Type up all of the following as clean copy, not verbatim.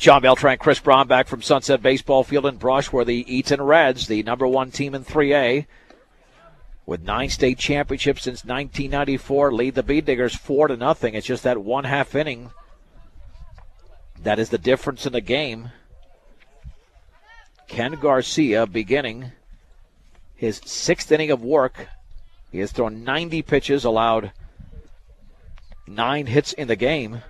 John Beltran, Chris Braun back from Sunset Baseball Field in Brush, where the Eaton Reds, the number one team in 3A, with 9 state championships since 1994, lead the Bead Diggers 4-0. It's just that 1/2 inning that is the difference in the game. Ken Garcia beginning his 6th inning of work. He has thrown 90 pitches, allowed 9 hits in the game.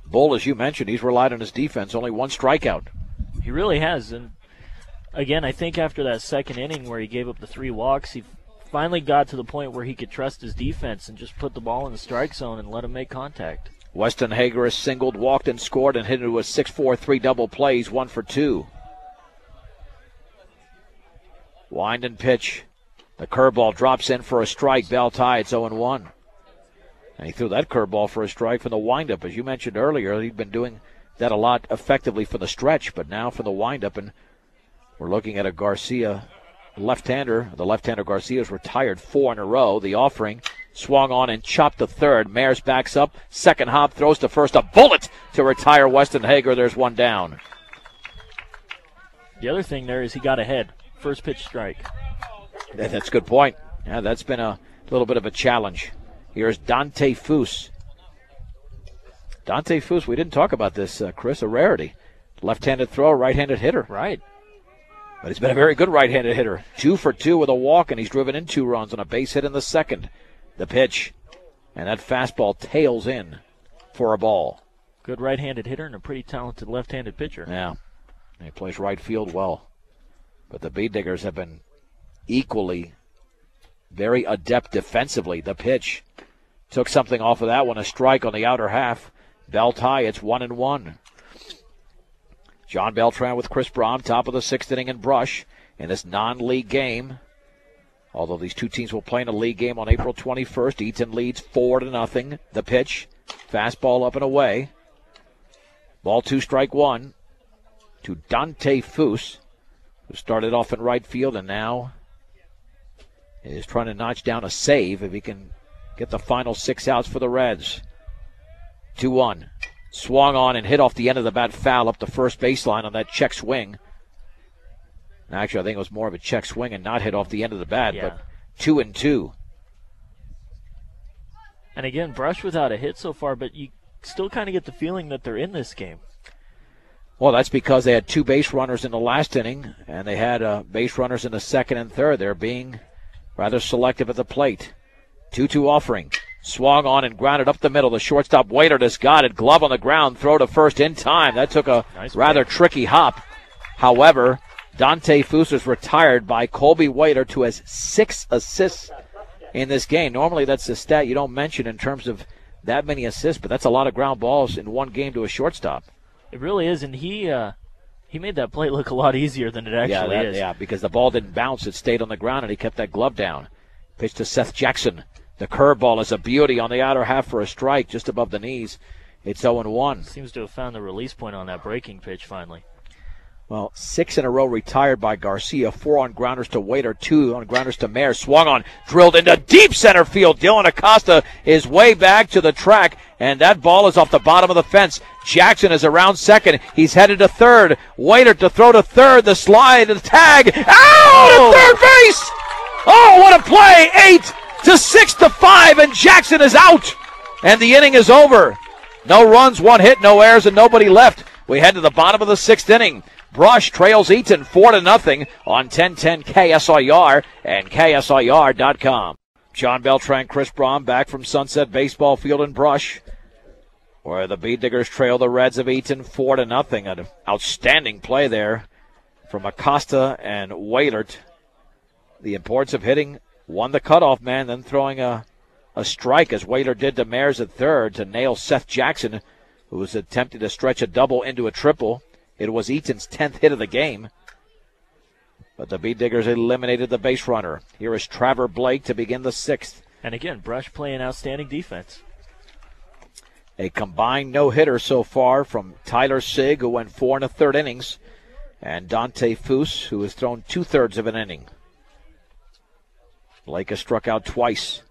Bull, as you mentioned, he's relied on his defense, only 1 strikeout. He really has, and again, I think after that 2nd inning where he gave up the 3 walks, he finally got to the point where he could trust his defense and just put the ball in the strike zone and let him make contact. Weston Hager has singled, walked, and scored, and hit into a 6-4-3 double play. He's 1 for 2. Wind and pitch. The curveball drops in for a strike. Bell tie. It's 0-1. And he threw that curveball for a strike from the windup. As you mentioned earlier, he'd been doing that a lot effectively for the stretch, but now for the windup. And we're looking at a Garcia left-hander. The left-hander Garcia's retired 4 in a row. The offering swung on and chopped to third. Mayers backs up. Second hop, throws to first. A bullet to retire Weston Hager. There's 1 down. The other thing there is he got ahead. First pitch strike. That's a good point. Yeah, that's been a little bit of a challenge. Here's Dante Foose. Dante Foose, we didn't talk about this, Chris, a rarity. Left-handed thrower, right-handed hitter. Right. But he's been a very good right-handed hitter. 2 for 2 with a walk, and he's driven in 2 runs on a base hit in the 2nd. The pitch, and that fastball tails in for a ball. Good right-handed hitter and a pretty talented left-handed pitcher. Yeah, and he plays right field well. But the Bead Diggers have been equally very adept defensively. The pitch took something off of that one, a strike on the outer half. Bell tie, it's 1-1. John Beltran with Chris Braun, top of the 6th inning in Brush in this non-league game. Although these two teams will play in a league game on April 21st. Eaton leads 4-0. The pitch, fastball up and away. Ball 2, strike 1 to Dante Foose, who started off in right field and now is trying to notch down a save if he can get the final 6 outs for the Reds. 2-1. Swung on and hit off the end of the bat foul up the first baseline on that check swing. Actually, I think it was more of a check swing and not hit off the end of the bat, yeah. But 2-2. And again, Brush without a hit so far, but you still kind of get the feeling that they're in this game. Well, that's because they had 2 base runners in the last inning, and they had base runners in the 2nd and 3rd. They're being rather selective at the plate. 2-2 offering. Swung on and grounded up the middle. The shortstop Waiter just got it. Glove on the ground. Throw to first in time. That took a rather tricky hop. However, Dante Foose is retired by Colby Waiter, who has 6 assists in this game. Normally that's a stat you don't mention in terms of that many assists, but that's a lot of ground balls in one game to a shortstop. It really is, and he made that play look a lot easier than it actually is. Yeah, because the ball didn't bounce. It stayed on the ground, and he kept that glove down. Pitch to Seth Jackson. The curveball is a beauty on the outer half for a strike just above the knees. It's 0-1. Seems to have found the release point on that breaking pitch finally. Well, 6 in a row retired by Garcia. 4 on grounders to Waiter, 2 on grounders to Mayer. Swung on, drilled into deep center field. Dylan Acosta is way back to the track, and that ball is off the bottom of the fence. Jackson is around second. He's headed to third. Waiter to throw to third. The slide, the tag. Out at third base! Oh, what a play! 8-6-5, and Jackson is out. And the inning is over. No runs, 1 hit, no errors, and nobody left. We head to the bottom of the 6th inning. Brush trails Eaton 4-0 on 1010 KSIR and KSIR.com. John Beltran, Chris Braun back from Sunset Baseball Field in Brush, where the Bead Diggers trail the Reds of Eaton 4-0. An outstanding play there from Acosta and Wailert. The importance of hitting, won the cutoff man, then throwing a strike as Wailert did to Mayers at third to nail Seth Jackson, who was attempting to stretch a double into a triple. It was Eaton's 10th hit of the game. But the Bead Diggers eliminated the base runner. Here is Trevor Blake to begin the 6th. And again, Brush playing outstanding defense. A combined no-hitter so far from Tyler Sigg, who went 4 1/3 innings, and Dante Foose, who has thrown 2/3 of an inning. Blake has struck out twice,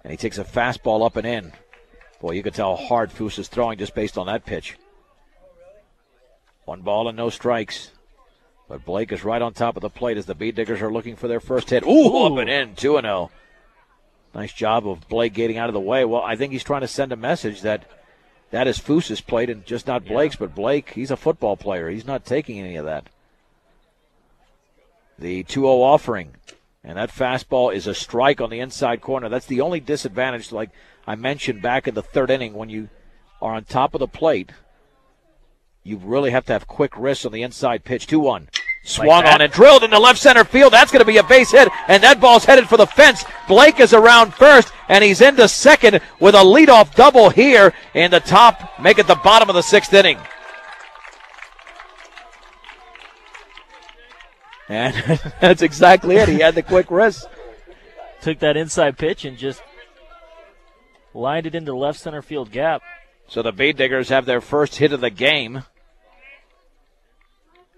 and he takes a fastball up and in. Boy, you can tell how hard Foose is throwing just based on that pitch. 1 ball and no strikes. But Blake is right on top of the plate as the Bee Diggers are looking for their first hit. Ooh, up and in, 2-0. Nice job of Blake getting out of the way. Well, I think he's trying to send a message that is Foos's plate and just not Blake's. But Blake, he's a football player. He's not taking any of that. The 2-0 offering. And that fastball is a strike on the inside corner. That's the only disadvantage, like I mentioned back in the third inning, when you are on top of the plate. You really have to have quick wrists on the inside pitch. 2-1. Swung on and drilled into left center field. That's going to be a base hit, and that ball's headed for the fence. Blake is around first, and he's into second with a leadoff double here in the top, make it the bottom of the 6th inning. And that's exactly it. He had the quick wrist. Took that inside pitch and just lined it into the left center field gap. So the Bee Diggers have their first hit of the game.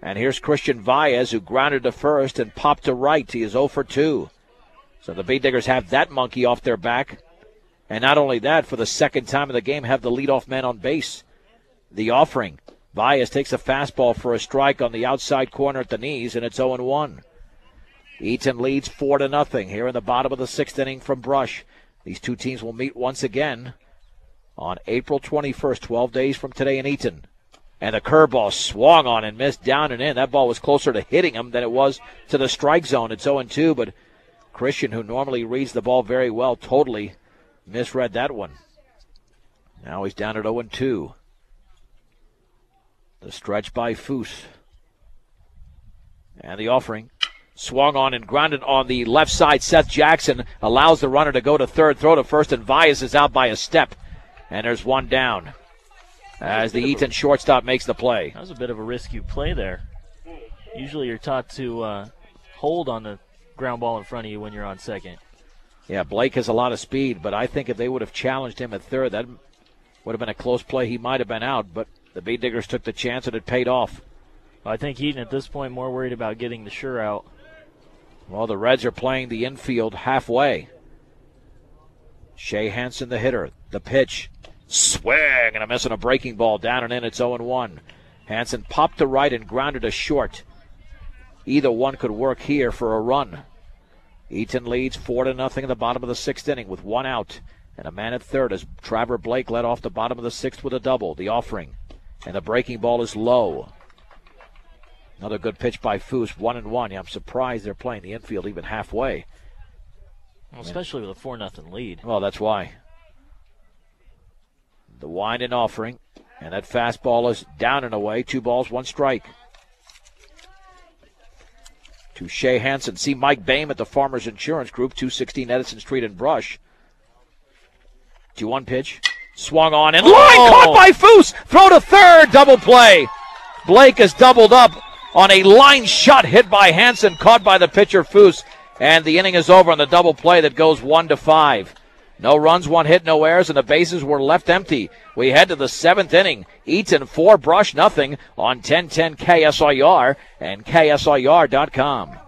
And here's Christian Baez, who grounded to first and popped to right. He is 0 for 2. So the Bee Diggers have that monkey off their back. And not only that, for the second time in the game, have the leadoff man on base. The offering. Baez takes a fastball for a strike on the outside corner at the knees, and it's 0-1. Eaton leads 4-0 here in the bottom of the 6th inning from Brush. These two teams will meet once again on April 21st, 12 days from today in Eaton. And the curveball swung on and missed down and in. That ball was closer to hitting him than it was to the strike zone. It's 0-2, but Christian, who normally reads the ball very well, totally misread that one. Now he's down at 0-2. The stretch by Foose. And the offering. Swung on and grounded on the left side. Seth Jackson allows the runner to go to third, throw to first, and Baez is out by a step. And there's one down as the Eaton shortstop makes the play. That was a bit of a risky play there. Usually you're taught to hold on the ground ball in front of you when you're on second. Yeah, Blake has a lot of speed, but I think if they would have challenged him at third, that would have been a close play. He might have been out, but the Bee Diggers took the chance and it paid off. Well, I think Eaton at this point more worried about getting the sure out. Well, the Reds are playing the infield halfway. Shea Hansen, the hitter. The pitch. Swing and a miss on a breaking ball. Down and in. It's 0-1. Hansen popped to right and grounded to short. Either one could work here for a run. Eaton leads 4-0 in the bottom of the 6th inning with one out. And a man at third as Trevor Blake led off the bottom of the 6th with a double. The offering. And the breaking ball is low. Another good pitch by Foose. 1-1. Yeah, I'm surprised they're playing the infield even halfway. Well, especially with a 4-0 lead. Well, that's why. The wind and offering. And that fastball is down and away. 2 balls, 1 strike. To Shea Hansen. See Mike Boehm at the Farmers Insurance Group, 216 Edison Street in Brush. 2-1 pitch. Swung on and line caught by Foose. Throw to third. Double play. Blake is doubled up on a line shot hit by Hansen, caught by the pitcher Foose. And the inning is over on the double play that goes 1-5. No runs, 1 hit, no errors, and the bases were left empty. We head to the 7th inning. Eaton 4, Brush nothing on 1010 KSIR and KSIR.com.